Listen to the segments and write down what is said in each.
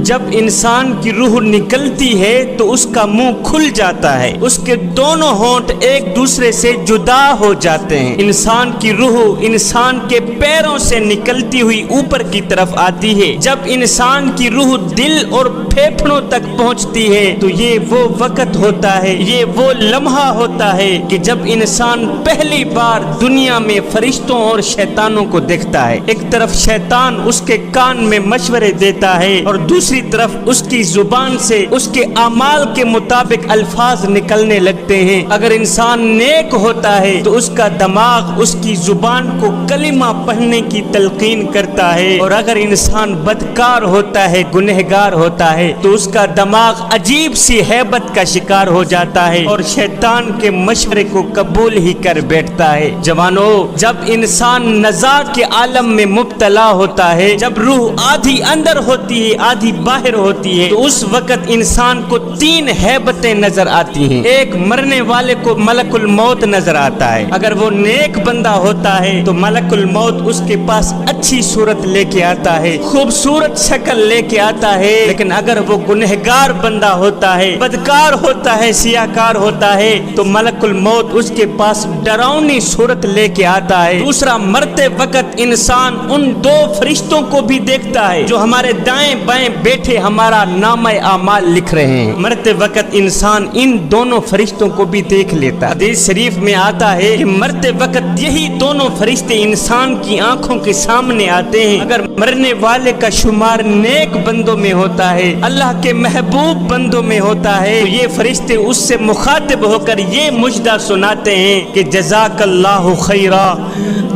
جب انسان کی روح نکلتی ہے تو اس کا منہ کھل جاتا ہے، اس کے دونوں ہونٹ ایک دوسرے سے جدا ہو جاتے ہیں۔ انسان کی روح انسان کے پیروں سے نکلتی ہوئی اوپر کی طرف آتی ہے۔ جب انسان کی روح دل اور پھیپھڑوں تک پہنچتی ہے تو یہ وہ وقت ہوتا ہے، یہ وہ لمحہ ہوتا ہے کہ جب انسان پہلی بار دنیا میں فرشتوں اور شیطانوں کو دیکھتا ہے۔ ایک طرف شیطان اس کے کان میں مشورے دیتا ہے اور دوسری طرف اس کی زبان سے اس کے اعمال کے مطابق الفاظ نکلنے لگتے ہیں۔ اگر انسان نیک ہوتا ہے تو اس کا دماغ اس کی زبان کو کلمہ پڑھنے کی تلقین کرتا ہے، اور اگر انسان بدکار ہوتا ہے، گنہگار ہوتا ہے، تو اس کا دماغ عجیب سی ہیبت کا شکار ہو جاتا ہے اور شیطان کے مشورے کو قبول ہی کر بیٹھتا ہے۔ جوانو، جب انسان نزاع کے عالم میں مبتلا ہوتا ہے، جب روح آدھی اندر ہوتی ہے آدھی باہر ہوتی ہے، تو اس وقت انسان کو تین ہیبتیں نظر آتی ہیں۔ ایک، مرنے والے کو ملک الموت نظر آتا ہے۔ اگر وہ نیک بندہ ہوتا ہے تو ملک الموت اس کے پاس اچھی صورت لے کے آتا ہے، خوبصورت شکل لے کے آتا ہے۔ لیکن اگر وہ گنہگار بندہ ہوتا ہے، بدکار ہوتا ہے، سیاہکار ہوتا ہے، تو ملک الموت اس کے پاس ڈراؤنی صورت لے کے آتا ہے۔ دوسرا، مرتے وقت انسان ان دو فرشتوں کو بھی دیکھتا ہے جو ہمارے دائیں بائیں بیٹھے ہمارا نامہ اعمال لکھ رہے ہیں۔ مرتے وقت انسان ان دونوں فرشتوں کو بھی دیکھ لیتا ہے۔ حدیث شریف میں آتا ہے کہ مرتے وقت یہی دونوں فرشتے انسان کی آنکھوں کے سامنے آتے ہیں۔ اگر مرنے والے کا شمار نیک بندوں میں ہوتا ہے، اللہ کے محبوب بندوں میں ہوتا ہے، تو یہ فرشتے اس سے مخاطب ہو کر یہ مجدہ سناتے ہیں کہ جزاک اللہ خیرا،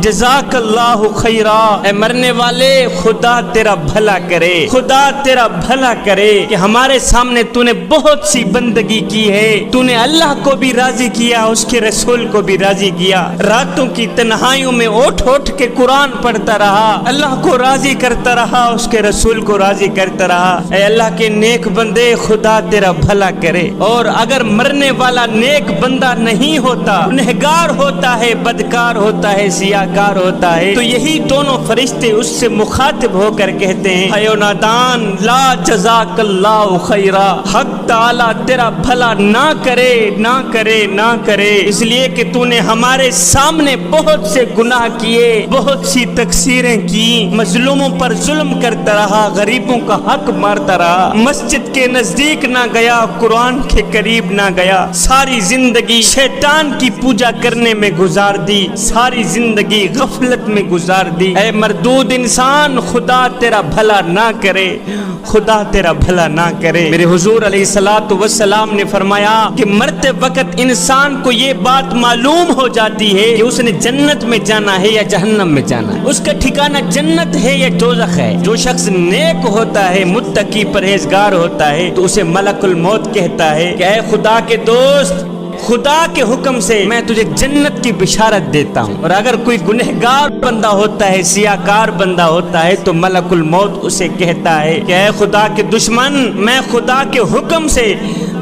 جزاک اللہ خیرا، اے مرنے والے خدا تیرا بھلا کرے، خدا تیرا بھلا کرے کہ ہمارے سامنے تو نے بہت سی بندگی کی ہے، تو نے اللہ کو بھی راضی کیا، اس کے رسول کو بھی راضی کیا، راتوں کی تنہائیوں میں اٹھ اٹھ کے قرآن پڑھتا رہا، اللہ کو راضی کرتا رہا، اس کے رسول کو راضی کرتا رہا۔ اے اللہ کے نیک بندے، خدا تیرا بھلا کرے۔ اور اگر مرنے والا نیک بندہ نہیں ہوتا، گنہگار ہوتا ہے، بدکار ہوتا ہے، سیاہکار ہوتا ہے، تو یہی دونوں فرشتے اس سے مخاطب ہو کر کہتے ہیں، اے نادان، لا جزاک اللہ خیرا، حق تعالی تیرا بھلا نہ کرے، نہ کرے، نہ کرے، اس لیے کہ تو نے ہمارے سامنے بہت سے گناہ کیے، بہت سی تقصیریں کی، مظلوموں پر ظلم کرتا رہا، غریبوں کا حق مارتا رہا، مسجد کے نزدیک نہ گیا، قرآن کے قریب نہ گیا، ساری زندگی شیطان کی پوجا کرنے میں گزار دی، ساری زندگی غفلت میں گزار دی۔ اے مردود انسان، خدا تیرا بھلا نہ کرے، خدا تیرا بھلا نہ کرے۔ میرے حضور علیہ الصلوۃ والسلام نے فرمایا کہ مرتے وقت انسان کو یہ بات معلوم ہو جاتی ہے کہ اس نے جنت میں جانا ہے یا جہنم میں جانا ہے، اس کا ٹھکانہ جنت ہے یا دوزخ ہے۔ جو شخص نیک ہوتا ہے، متقی پرہیزگار ہوتا ہے، تو اسے ملک الموت کہتا ہے کہ اے خدا کے دوست، خدا کے حکم سے میں تجھے جنت کی بشارت دیتا ہوں۔ اور اگر کوئی گنہگار بندہ ہوتا ہے، سیاہکار بندہ ہوتا ہے، تو ملک الموت اسے کہتا ہے کہ اے خدا کے دشمن، میں خدا کے حکم سے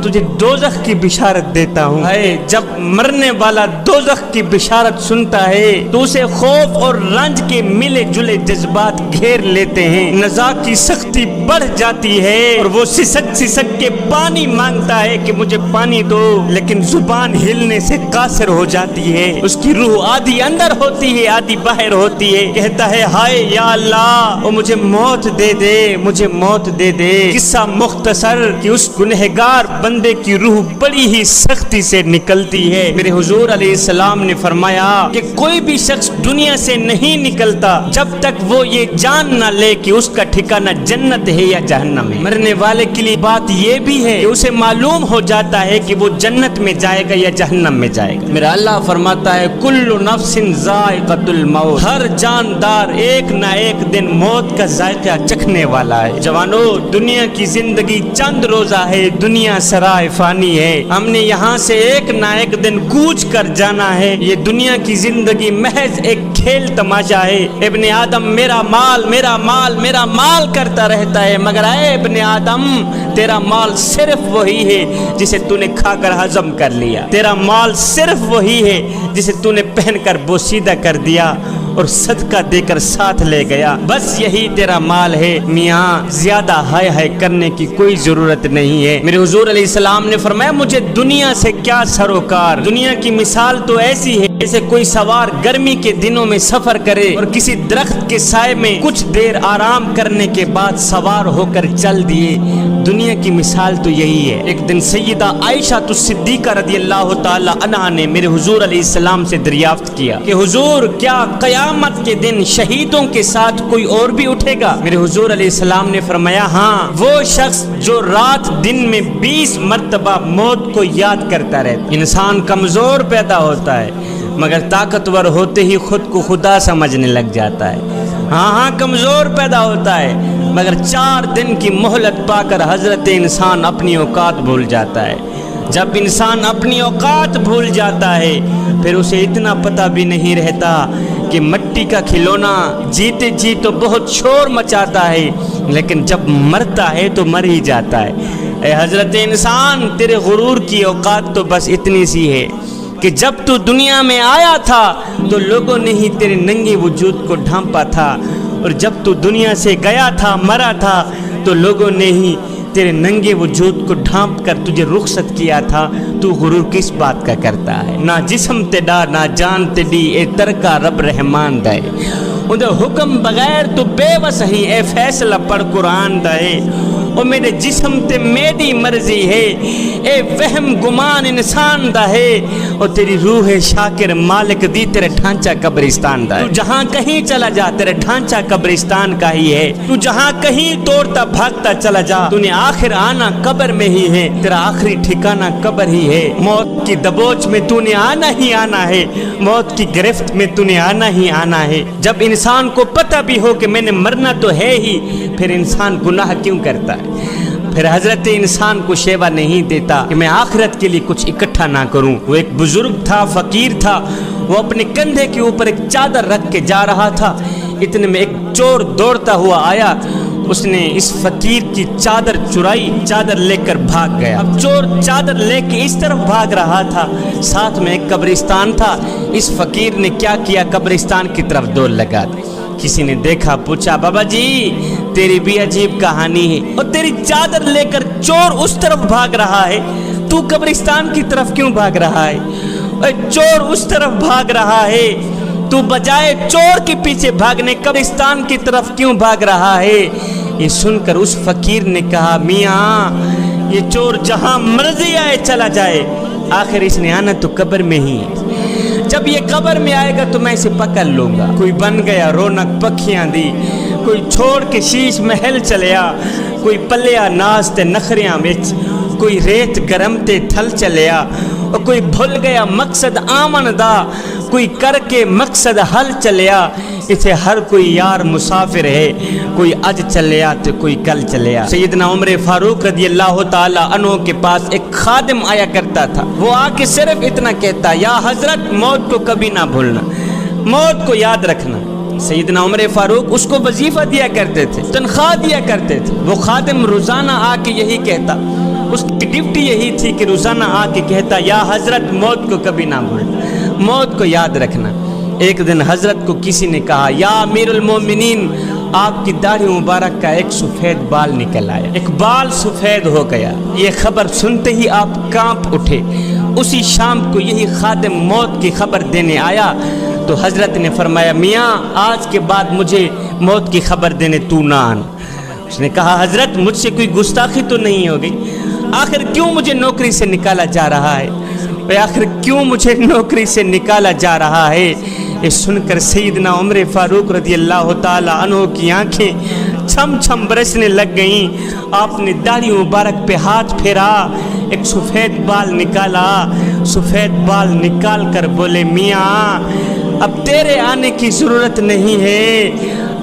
تجھے دوزخ کی بشارت دیتا ہوں۔ جب مرنے والا دوزخ کی بشارت سنتا ہے تو اسے خوف اور رنج کے ملے جلے جذبات گھیر لیتے ہیں، نزاع کی سختی بڑھ جاتی ہے اور وہ سسک سسک کے پانی مانگتا ہے کہ مجھے پانی دو، لیکن زبان ہلنے سے قاصر ہو جاتی ہے، اس کی روح آدھی اندر ہوتی ہے آدھی باہر ہوتی ہے، کہتا ہے ہائے یا اللہ، وہ مجھے موت دے دے، مجھے موت دے دے۔ قصہ مختصر کہ اس گنہگار بندے کی روح بڑی ہی سختی سے نکلتی ہے۔ میرے حضور علیہ السلام نے فرمایا کہ کوئی بھی شخص دنیا سے نہیں نکلتا جب تک وہ یہ جان نہ لے کہ اس کا ٹھکانہ جنت ہے یا جہنم ہے۔ مرنے والے کے لیے بات یہ بھی ہے کہ اسے معلوم ہو جاتا ہے کہ وہ جنت میں جائے گا یا جہنم میں جائے گا۔ میرا اللہ فرماتا ہے کل نفس ذائقۃ الموت، ہر جاندار ایک نہ ایک دن موت کا ذائقہ چکھنے والا ہے۔ جوانو، دنیا کی زندگی چند روزہ ہے، دنیا سرائے فانی ہے، ہم نے یہاں سے ایک نہ ایک دن کوچ کر جانا ہے۔ یہ دنیا کی زندگی محض ایک کھیل تماشا ہے۔ ابن آدم میرا مال، میرا مال، میرا مال کرتا رہتا ہے، مگر اے ابن آدم، تیرا مال صرف وہی ہے جسے تو نے کھا کر ہضم کر لیا، تیرا مال صرف وہی ہے جسے تو نے پہن کر بوسیدہ کر دیا، اور صدقہ دے کر ساتھ لے گیا، بس یہی تیرا مال ہے میاں، زیادہ ہائے ہائے کرنے کی کوئی ضرورت نہیں ہے۔ میرے حضور علیہ السلام نے فرمایا مجھے دنیا سے کیا سروکار، دنیا کی مثال تو ایسی ہے جیسے کوئی سوار گرمی کے دنوں میں سفر کرے اور کسی درخت کے سائے میں کچھ دیر آرام کرنے کے بعد سوار ہو کر چل دیے، دنیا کی مثال تو یہی ہے۔ ایک دن سیدہ عائشہ صدیقہ رضی اللہ تعالی عنہا نے میرے حضور علیہ السلام سے دریافت کیا کہ حضور کیا قیامت کے دن شہیدوں کے ساتھ کوئی اور بھی اٹھے گا؟ میرے حضور علیہ السلام نے فرمایا ہاں، وہ شخص جو رات دن میں 20 مرتبہ موت کو یاد کرتا رہتا۔ انسان کمزور پیدا ہوتا ہے مگر طاقتور ہوتے ہی خود کو خدا سمجھنے لگ جاتا ہے۔ ہاں کمزور پیدا ہوتا ہے مگر 4 دن کی مہلت پا کر حضرت انسان اپنی اوقات بھول جاتا ہے۔ جب انسان اپنی اوقات بھول جاتا ہے پھر اسے اتنا پتہ بھی نہیں رہتا کہ مٹی کا کھلونا جیتے جی تو بہت شور مچاتا ہے لیکن جب مرتا ہے تو مر ہی جاتا ہے۔ اے حضرت انسان، تیرے غرور کی اوقات تو بس اتنی سی ہے کہ جب تو دنیا میں آیا تھا تو لوگوں نے ہی تیرے ننگے وجود کو ڈھانپا تھا، اور جب تو دنیا سے گیا تھا مرا تھا تو لوگوں نے ہی تیرے ننگے وجود کو ڈھانپ کر تجھے رخصت کیا تھا۔ تو غرور کس بات کا کرتا ہے؟ نہ جسم تیڈا نہ جان تیڈی، اے ترکا رب رحمان دے، اندر حکم بغیر تو بے وس ہی، اے فیصلہ پڑھ قرآن دے۔ او میرے جسم تے میری مرضی ہے، اے وہم گمان انسان دا ہے، اور تیری روح شاکر مالک دی تیرے ڈھانچہ قبرستان دا ہے۔ تو جہاں کہیں چلا جا تیرے ڈھانچہ قبرستان کا ہی ہے، تو جہاں کہیں توڑتا بھاگتا چلا جا تو نے آخر آنا قبر میں ہی ہے، تیرا آخری ٹھکانہ قبر ہی ہے۔ موت کی دبوچ میں تو نے آنا ہی آنا ہے، موت کی گرفت میں تو نے آنا ہی آنا ہے۔ جب انسان کو پتہ بھی ہو کہ میں نے مرنا تو ہے ہی، پھر انسان گناہ کیوں کرتا ہے؟ پھر حضرت انسان کو شیوا نہیں دیتا کہ میں آخرت کے لیے کچھ اکٹھا نہ کروں۔ وہ ایک بزرگ تھا، فقیر تھا، وہ اپنے کندھے کے اوپر ایک چادر رکھ کے جا رہا تھا، اتنے میں ایک چور دوڑتا ہوا آیا، اس نے اس فقیر کی چادر چرائی، چادر لے کر بھاگ گیا۔ اب چور چادر لے کے اس طرف بھاگ رہا تھا، ساتھ میں ایک قبرستان تھا، اس فقیر نے کیا کیا، قبرستان کی طرف دوڑ لگا دی۔ کسی نے دیکھا، پوچھا بابا جی تیری بھی عجیب کہانی ہے، اور تیری چادر لے کر چور اس طرف بھاگ رہا ہے، تو قبرستان کی طرف کیوں بھاگ رہا ہے؟ اور چور اس طرف بھاگ رہا ہے، تو بجائے چور کے پیچھے بھاگنے قبرستان کی طرف کیوں بھاگ رہا ہے؟ یہ سن کر اس فقیر نے کہا میاں یہ چور جہاں مرضی آئے چلا جائے، آخر اس نے آنا تو قبر میں ہی ہے، جب یہ قبر میں آئے گا تو میں اسے پکڑ لوں گا۔ کوئی بن گیا رونق پکھیاں دی، کوئی چھوڑ کے شیش محل چلیا، کوئی پلیا ناز تے نخریاں وچ، کوئی ریت گرم تے تھل چلیا، اور کوئی بھول گیا مقصد آمن دا، کوئی کر کے مقصد حل چلیا۔ اسے ہر کوئی یار مسافر ہے، کوئی اج چلیا تو کوئی کل چلیا۔ سیدنا عمر فاروق رضی اللہ تعالی عنہ کے پاس ایک خادم آیا کرتا تھا، وہ آ کے صرف اتنا کہتا، یا حضرت موت کو کبھی نہ بھولنا، موت کو یاد رکھنا۔ سیدنا عمر فاروق اس کو وظیفہ دیا کرتے تھے، تنخواہ دیا کرتے تھے۔ وہ خادم روزانہ آ کے یہی کہتا، اس کی ڈیوٹی یہی تھی کہ روزانہ آ کے کہتا، یا حضرت موت کو کبھی نہ بھولنا، موت کو یاد رکھنا۔ ایک دن حضرت کو کسی نے کہا، یا امیر المومنین آپ کی داڑھی مبارک کا ایک سفید بال نکل آیا، ایک بال سفید ہو گیا۔ یہ خبر سنتے ہی آپ کانپ اٹھے۔ اسی شام کو یہی خادم موت کی خبر دینے آیا تو حضرت نے فرمایا، میاں آج کے بعد مجھے موت کی خبر دینے تو نہ آنا۔ اس نے کہا، حضرت مجھ سے کوئی گستاخی تو نہیں ہو گئی؟ آخر کیوں مجھے نوکری سے نکالا جا رہا ہے؟ آخر کیوں مجھے نوکری سے نکالا جا رہا ہے؟ یہ سن کر سیدنا عمر فاروق رضی اللہ تعالی عنہ کی آنکھیں چھم چھم برسنے لگ گئیں۔ آپ نے داڑھی مبارک پہ ہاتھ پھیرا، ایک سفید بال نکالا، سفید بال نکال کر بولے، میاں اب تیرے آنے کی ضرورت نہیں ہے،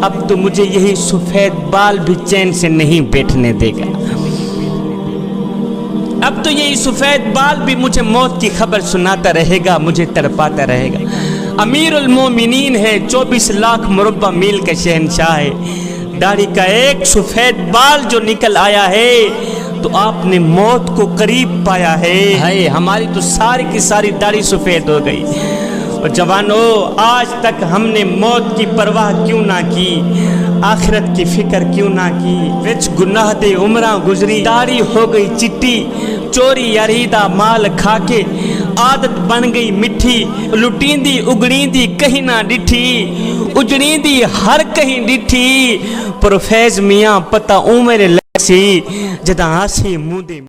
اب تو مجھے یہی سفید بال بھی چین سے نہیں بیٹھنے دے گا، اب تو یہی سفید بال بھی مجھے موت کی خبر سناتا رہے گا، مجھے تڑپاتا رہے گا۔ امیر المومنین ہے، 24 لاکھ مربع میل کا شہنشاہ ہے، داڑھی کا ایک سفید بال جو نکل آیا ہے تو آپ نے موت کو قریب پایا ہے۔ ہماری تو ساری کی ساری داڑھی سفید ہو گئی، اور جوانوں آج تک ہم نے موت کی پرواہ کیوں نہ کی، آخرت کی فکر کیوں نہ کی، وچ گناہ دے عمراں گزری، داڑھی ہو گئی چٹی، چوری یاریدہ مال کھا کے عادت بن گئی مٹھی، لٹیندی اگڑیندی کہیں نہ ڈٹھی، اجڑیندی ہر کہیں ڈٹھی، پروفیز میاں پتہ میرے لسی جداں آسی منہ دے